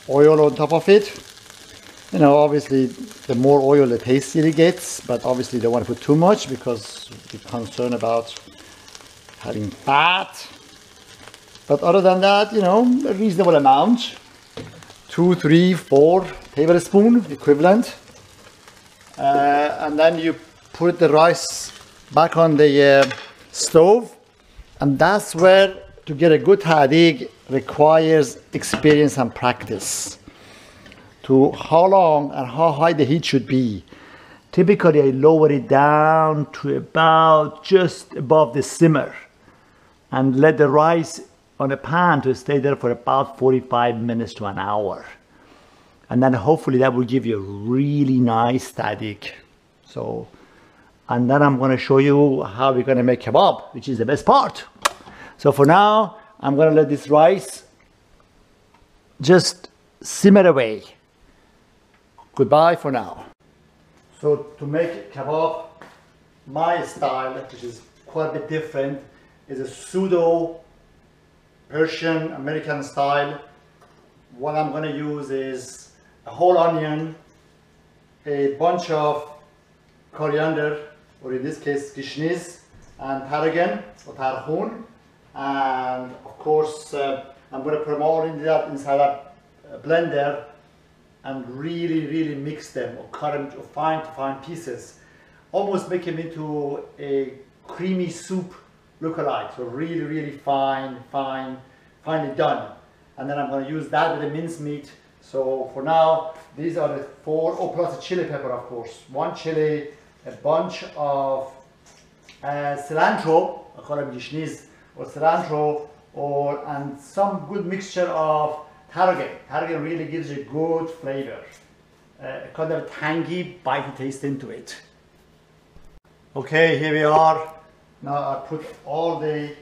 oil on top of it. You know, obviously the more oil the tastier it gets, but obviously you don't want to put too much because you're concerned about having fat. But other than that, you know, a reasonable amount, 2, 3, 4 tablespoons equivalent. And then you put the rice back on the stove, and that's where to get a good tahdig requires experience and practice. To how long and how high the heat should be. Typically I lower it down to about just above the simmer and let the rice on a pan to stay there for about 45 minutes to an hour. And then hopefully that will give you a really nice tahdig. So, and then I'm going to show you how we're going to make kebab, which is the best part. So for now, I'm going to let this rice just simmer away. Goodbye for now. So to make kebab, my style, which is quite a bit different, is a pseudo Persian American style. What I'm going to use is a whole onion, a bunch of coriander, or in this case gishniz, and tarragon or tarhun, and of course I'm going to put them all inside that blender and really mix them or cut them to fine pieces, almost make them into a creamy soup lookalike. So really finely done. And then I'm going to use that with the mincemeat. So for now, these are the 4, oh, plus a chili pepper, of course. 1 chili, a bunch of cilantro, I call them gishniz, or cilantro, and some good mixture of tarragon. Tarragon really gives you good flavor. Kind of a tangy, bitey taste into it. Okay, here we are. Now I put all the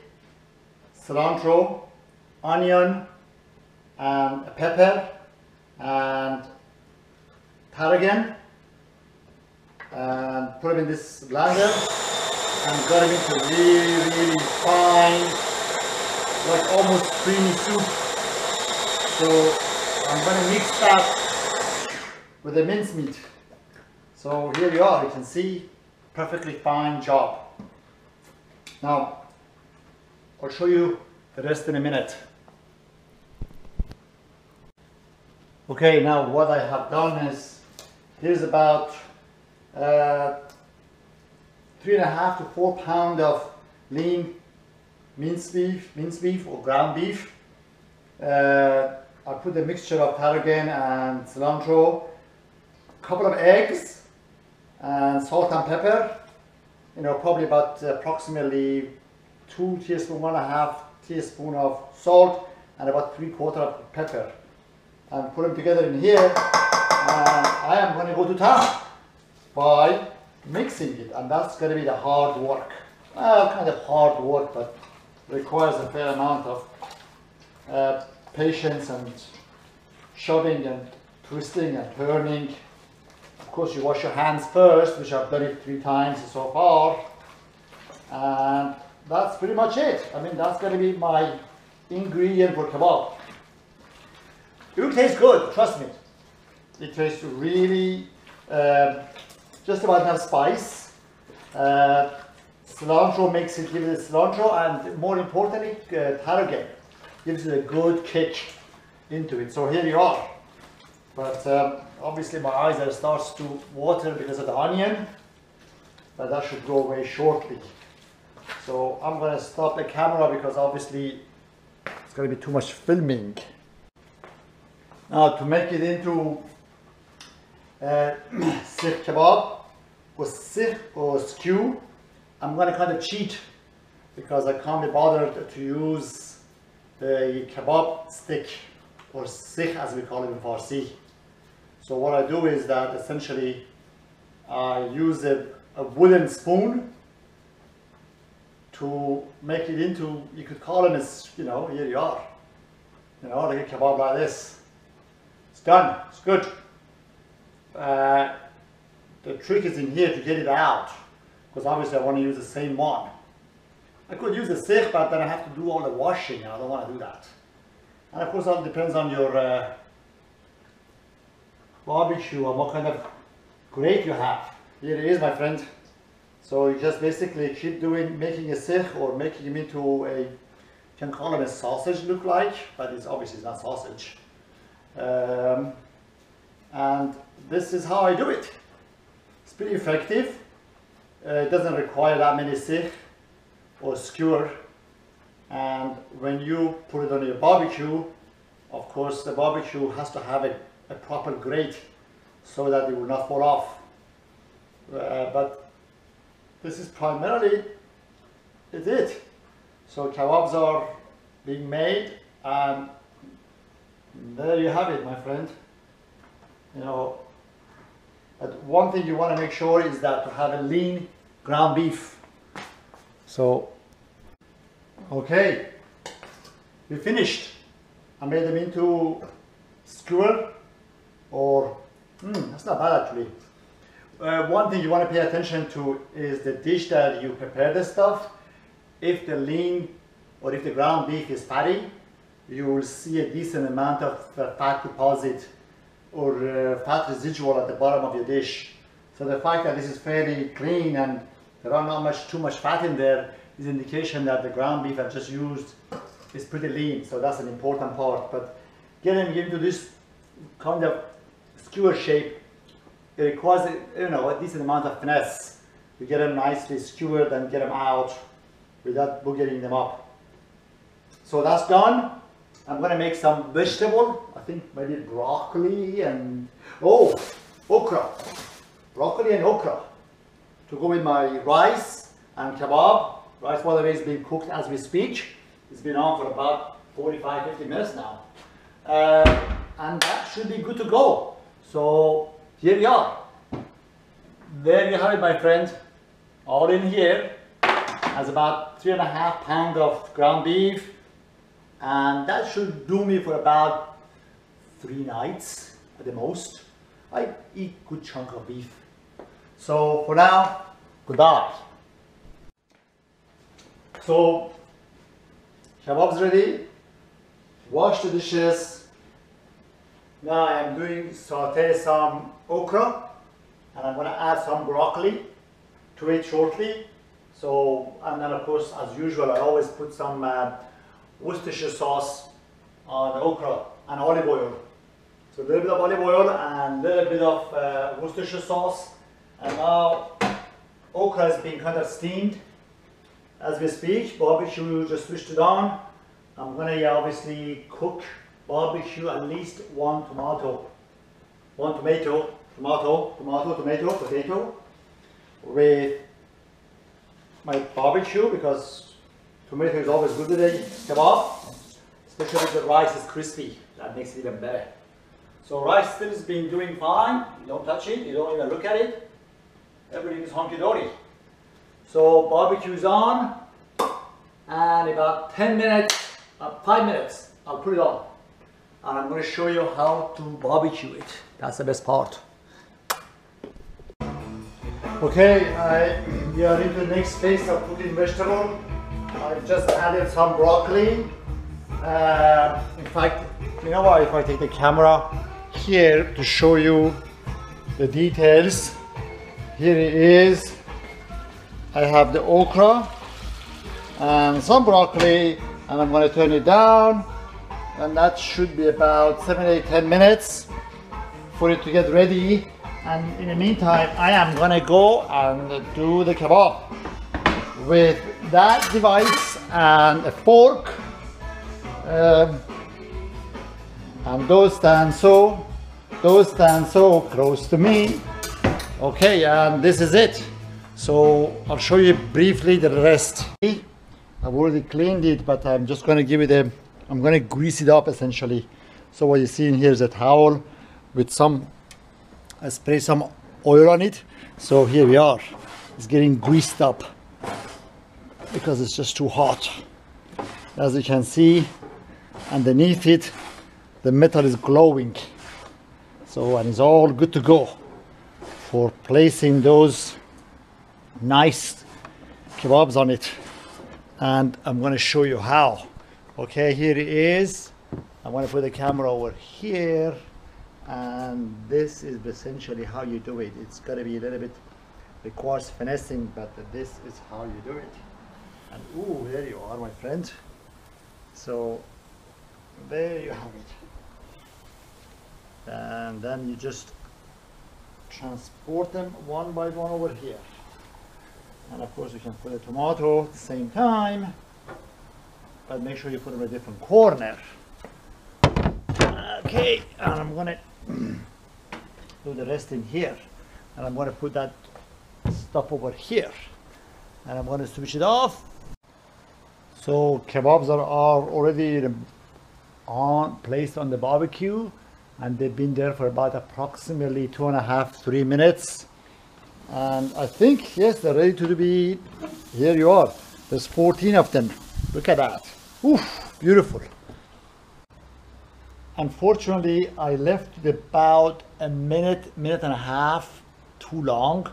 cilantro, onion, and pepper, and tarragon, and put them in this blender and got them into really fine, like almost creamy soup. So I'm going to mix that with the mincemeat. So here you are, you can see, perfectly fine job. Now I'll show you the rest in a minute. Okay, now what I have done is, here's about 3.5 to 4 pounds of lean minced beef or ground beef. I put a mixture of tarragon and cilantro, a couple of eggs, and salt and pepper. You know, probably about approximately 2 teaspoons, 1.5 teaspoons of salt, and about 3/4 of pepper. And put them together in here, and I am going to go to town by mixing it, and that's going to be the hard work. Kind of hard work, but requires a fair amount of patience and shoving and twisting and turning. Of course, you wash your hands first, which I've done it 3 times so far, and that's pretty much it. I mean, that's going to be my ingredient for kebab. It will taste good, trust me. It tastes really just about enough spice. Cilantro gives it cilantro, and more importantly, tarragon gives it a good kick into it. So here you are. But obviously my eyes are starts to water because of the onion, but that should go away shortly. So I'm going to stop the camera because obviously it's going to be too much filming. Now to make it into sikh kebab or sikh or skew, I'm going to kind of cheat because I can't be bothered to use the kebab stick, or sikh as we call it in Farsi. So what I do is that essentially I use a wooden spoon to make it into, you could call them as, you know, here you are, you know, like a kebab like this. It's done, it's good. The trick is in here to get it out, because obviously I want to use the same one. I could use a sikh, but then I have to do all the washing, and I don't want to do that. And of course, it all depends on your barbecue and what kind of grate you have. Here it is, my friend. So you just basically keep doing, making a sikh or making him into a, you can call him a sausage look like, but it's obviously not sausage. And this is how I do it. It's pretty effective. It doesn't require that many sikh or skewer. And when you put it on your barbecue, of course the barbecue has to have a proper grate so that it will not fall off. But this is primarily it. So kebabs are being made, and there you have it, my friend. You know, but one thing you want to make sure is that to have a lean ground beef. So, okay, we finished. I made them into skewer, or that's not bad actually. One thing you want to pay attention to is the dish that you prepare the stuff. If the lean or if the ground beef is fatty, you will see a decent amount of fat deposit or fat residual at the bottom of your dish. So the fact that this is fairly clean and there are not too much fat in there is an indication that the ground beef I've just used is pretty lean. So that's an important part. But getting into this kind of skewer shape, it requires a decent amount of finesse. You get them nicely skewered and get them out without boogering them up. So that's done. I'm going to make some vegetable. I think maybe broccoli and okra. Broccoli and okra to go with my rice and kebab. Rice, by the way, is being cooked as we speak. It's been on for about 45-50 minutes now. And that should be good to go. So here we are. There you have it, my friend. All in here. Has about 3.5 pounds of ground beef. And that should do me for about 3 nights at the most. I eat good chunk of beef. So for now, goodbye. So kebab's ready. Wash the dishes. Now I am doing saute some okra, and I'm going to add some broccoli to it shortly. So, and then of course, as usual, I always put some Worcestershire sauce on the okra and olive oil. So a little bit of olive oil and a little bit of Worcestershire sauce. And now okra is being kind of steamed as we speak. Barbecue just switched it on. I'm going to obviously cook barbecue at least one tomato with my barbecue, because tomato is always good with a kebab, especially if the rice is crispy. That makes it even better. So rice still has been doing fine. You don't touch it, you don't even look at it. Everything is hunky-dory. So barbecue's on, and about 10 minutes, 5 minutes, I'll put it on. And I'm going to show you how to barbecue it. That's the best part. Okay, we are into the next phase of cooking vegetable. I just added some broccoli. In fact, you know what, if I take the camera here to show you the details. Here it is. I have the okra and some broccoli, and I'm going to turn it down, and that should be about 7, 8, 10 minutes for it to get ready. And in the meantime, I am going to go and do the kebab with that device and a fork, and those stand so close to me. Okay, and this is it. So I'll show you briefly the rest. I've already cleaned it, but I'm just going to give it I'm going to grease it up essentially. So what you see in here is a towel with I spray some oil on it. So here we are. It's getting greased up because it's just too hot. As you can see, underneath it, the metal is glowing. So, and it's all good to go for placing those nice kebabs on it. And I'm going to show you how. Okay, here it is. I'm going to put the camera over here, and this is essentially how you do it. It's got to be a little bit, requires finessing, but this is how you do it. And ooh, there you are, my friend. So there you have it. And then you just transport them one by one over here. And of course you can put a tomato at the same time, but make sure you put them in a different corner. Okay, and I'm gonna do the rest in here, and I'm gonna put that stuff over here, and I'm gonna switch it off. So kebabs are already placed on the barbecue, and they've been there for about approximately 2.5–3 minutes. And I think, yes, they're ready to be, here you are. There's 14 of them. Look at that. Oof, beautiful. Unfortunately, I left it about a minute and a half too long.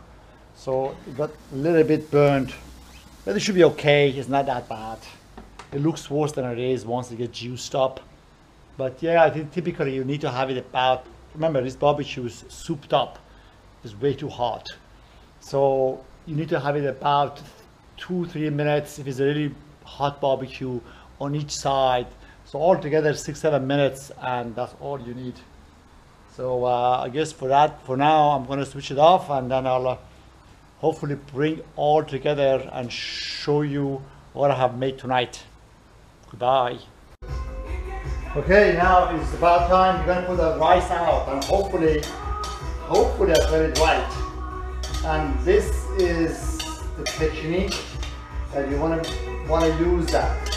So it got a little bit burned, but it should be okay. It's not that bad. It looks worse than it is once it gets juiced up. But yeah, I think typically you need to have it about, remember this barbecue is souped up. It's way too hot. So you need to have it about 2–3 minutes if it's a really hot barbecue on each side. So altogether 6–7 minutes, and that's all you need. So I guess for now, I'm going to switch it off, and then I'll hopefully bring all together and show you what I have made tonight. Goodbye. Okay, now it's about time. You're going to put the rice out, and hopefully I got it right. And this is the technique that you want to use, that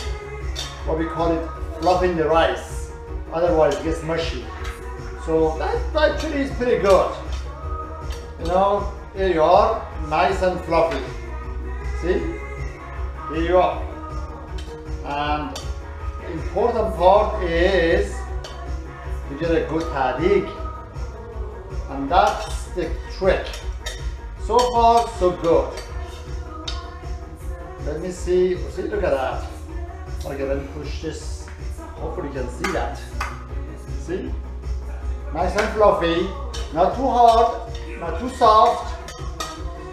what we call it fluffing the rice, otherwise it gets mushy. So that actually is pretty good. You know, here you are, nice and fluffy. See, here you are. And the important part is to get a good tahdig, and that's the trick. So far, so good. Let me see, look at that. Okay, let me push this. Hopefully you can see that. See? Nice and fluffy, not too hard, not too soft,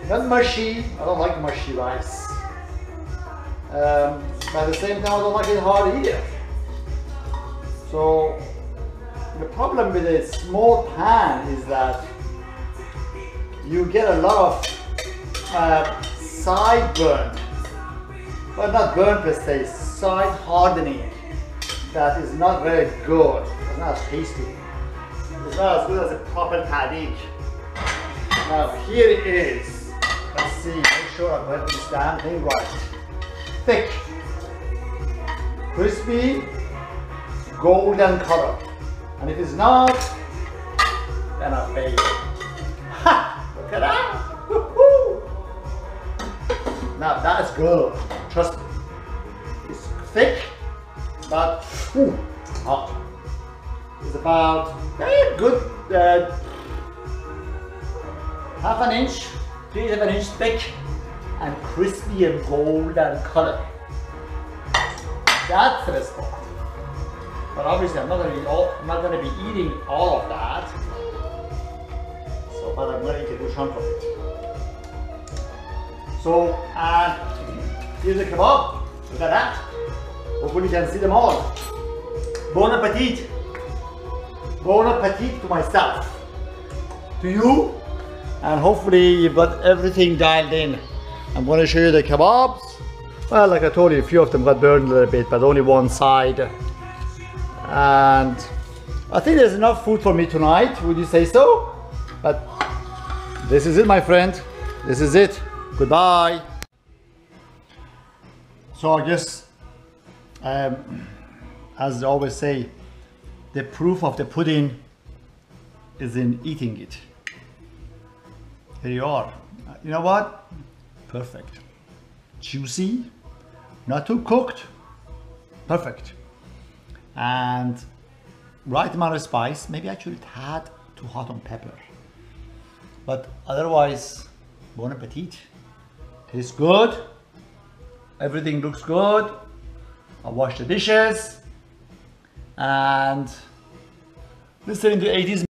not mushy. I don't like mushy rice. But at the same time, I don't like it hard either. So the problem with a small pan is that you get a lot of side burn, well, not burn per se, side hardening. That is not very good. It's not as tasty. It's not as good as a proper tahdig. Now here it is. Let's see. Make sure I'm getting this damn thing right. Thick, crispy, golden color. And if it's not, then I failed. Ha! Look at that! Woohoo! Now that's good. Trust me. It's thick, but hot. It's about a good half an inch, 3/4 inch thick, and crispy and golden color. That's the spot. But obviously, I'm not going to be eating all of that. So, but I'm going to eat a good chunk of it. So, and here's the kebab. Look at that. Hopefully, you can see them all. Bon appetit. Bon appetit to myself, to you, and hopefully you've got everything dialed in. I'm going to show you the kebabs. Well, like I told you, a few of them got burned a little bit, but only one side. And I think there's enough food for me tonight. Would you say so? But this is it, my friend. This is it. Goodbye. So I guess, as they always say, the proof of the pudding is in eating it. Here you are. You know what? Perfect. Juicy, not too cooked. Perfect. And right amount of spice, maybe actually a tad too hot on pepper. But otherwise, bon appetit. Tastes good. Everything looks good. I washed the dishes. And listening to 80s